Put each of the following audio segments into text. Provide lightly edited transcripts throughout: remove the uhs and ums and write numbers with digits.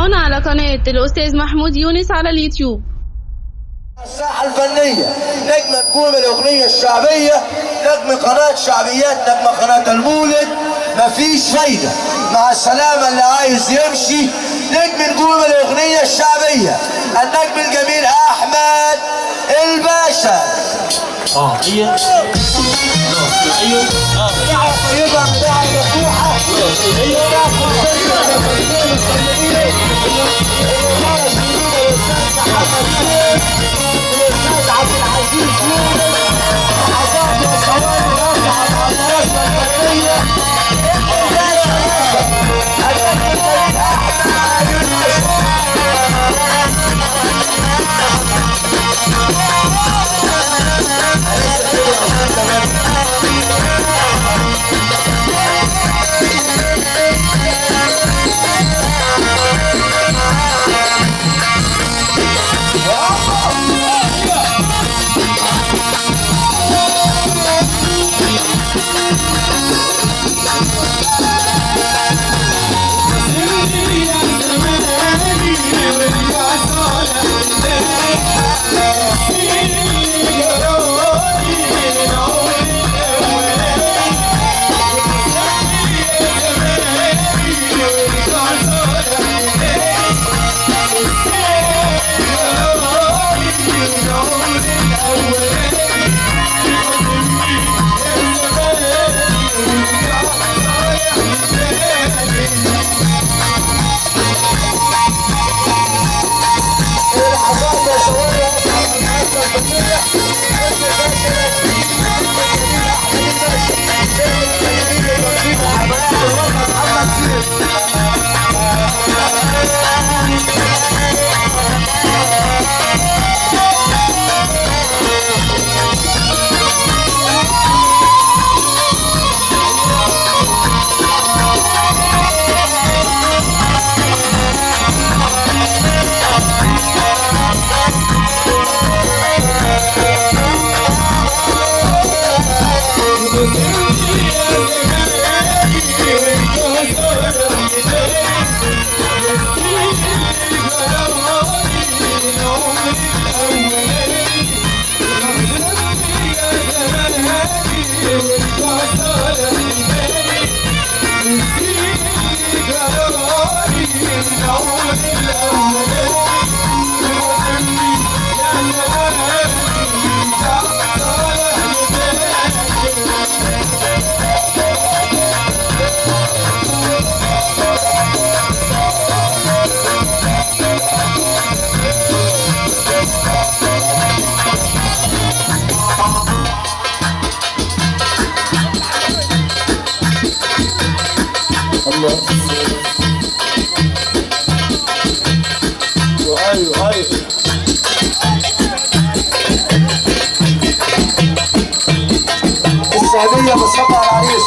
تابعونا على قناة الأستاذ محمود يونس على اليوتيوب. الساحة الفنية نجم نجوم الأغنية الشعبية، نجم قناة شعبيات، نجم قناة المولد. مفيش فايدة، مع السلامة اللي عايز يمشي. نجم نجوم الأغنية الشعبية النجم الجميل أحمد الباشا. ايوه ايوه بداية طيبة، بداية مفتوحة. الأستاذ عبد العزيز يونس حصاد وصواني رفع المدرسة الفنية. السعودية بتصبر على العريس.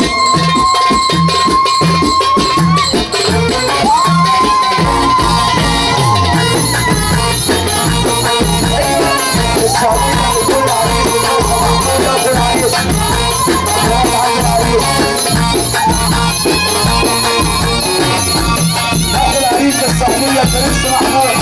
السعودية بتقول العريس العريس السعودية برنس محمود.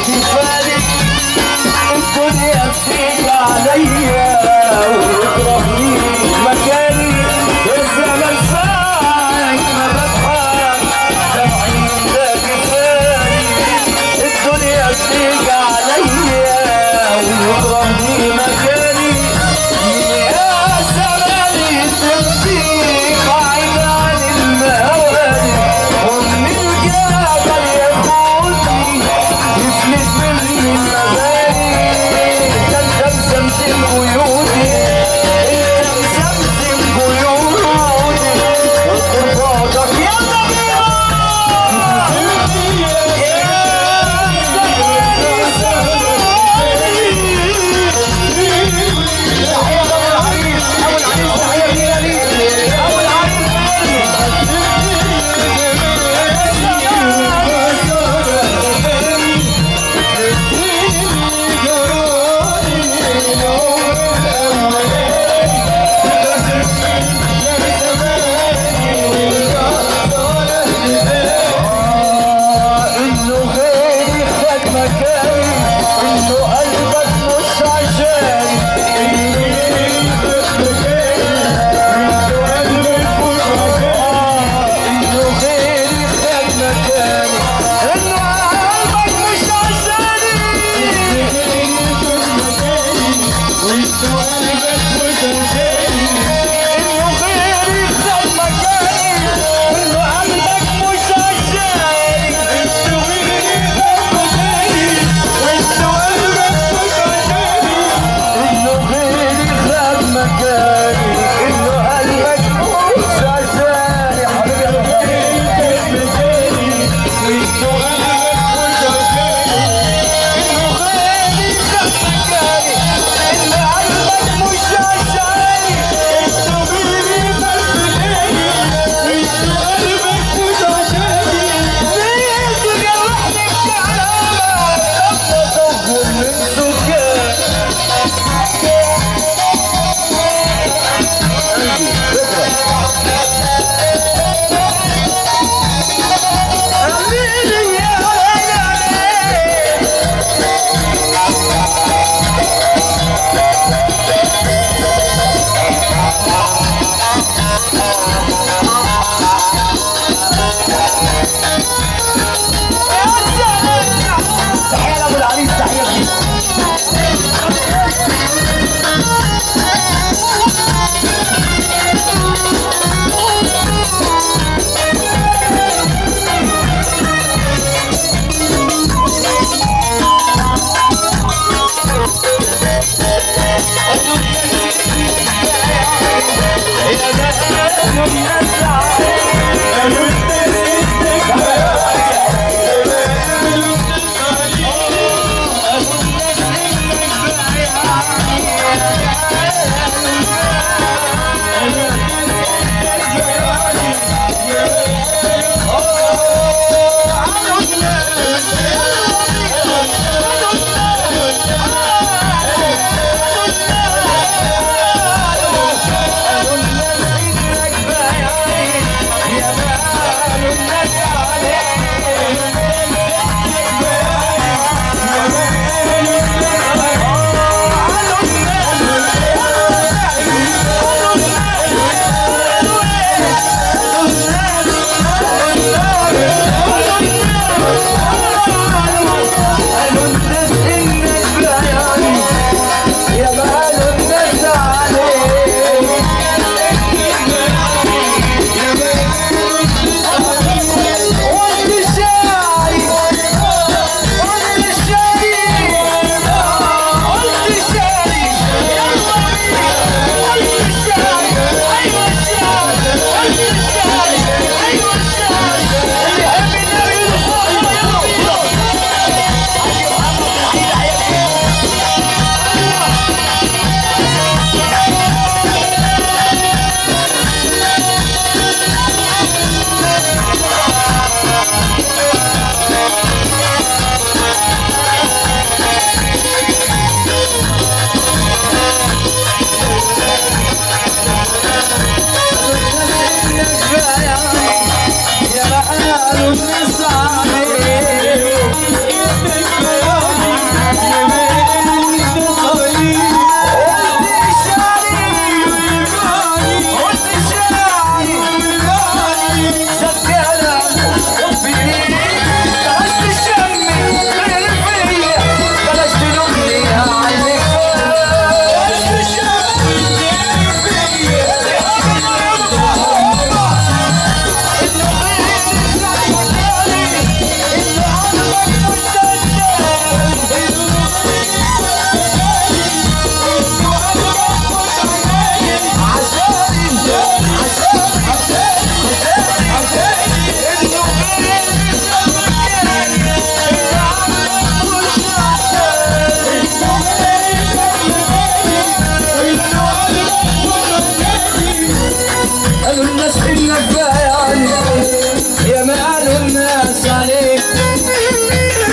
كفالي الدنيا بتيجي عليا وتضربني مكاني الزمن ساعة ما بضحك دمعي ده كفالي الدنيا بتيجي عليا وتضربني مكاني يا زماني تبكي بعيد عن الموالي ومن الجبل ياخدني يفلت مني المباني انت مسمسم قيودي انت مسمسم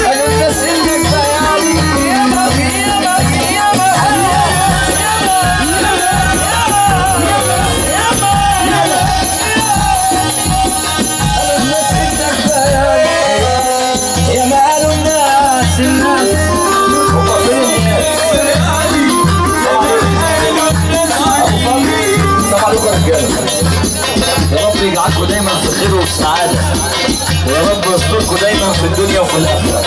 قالوا الناس انك بيالي ياما ياما ياما قالوا الناس انك بيالي ياما قالوا الناس طبعا لكم رجاله يا رب يجعلكم دايما في خير وفي سعاده ويا رب يستركم دايما في الدنيا وفي الاخره.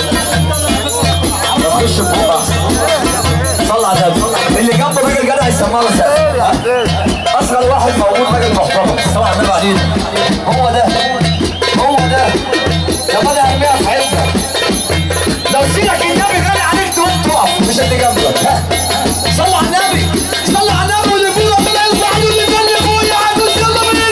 نخش بقى طلع ده اللي جنبه راجل جدع يسمعه سقف. اصغر واحد موجود راجل محترم طبعا النبي علينا هو ده كمان هرميها في عينك لو سيرك النبي غالي عليك تقوم تقف مش اللي جنبك. صلوا على النبي واللي فوق ربنا يرفع عنه اللي كان فوق يا عجوز يلا بينا.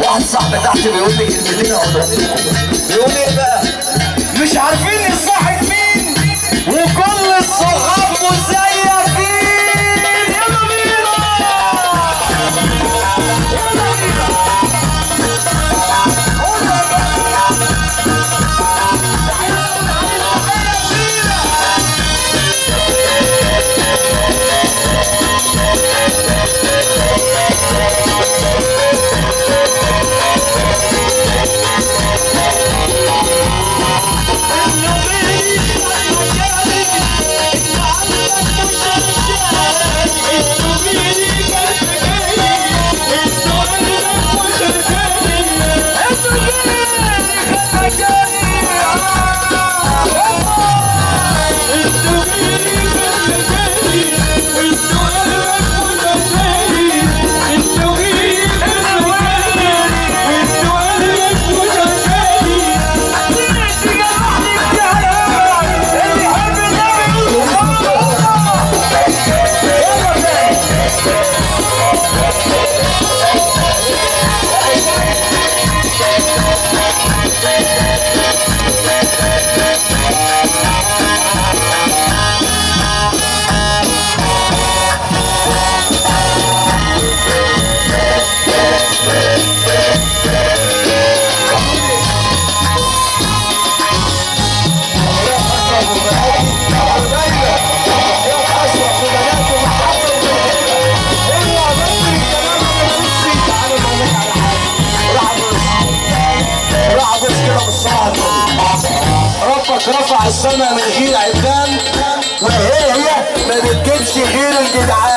واحد صاحبي تحت بيقول لي كلمتين اقولهم. بيقول لي ايه بقى؟ مش عارفين الصاحب مين وكل الصحاب مزيفين. يلا بينا رفع السما من غير عدان وهي ما بتجيبش غير الجدعان.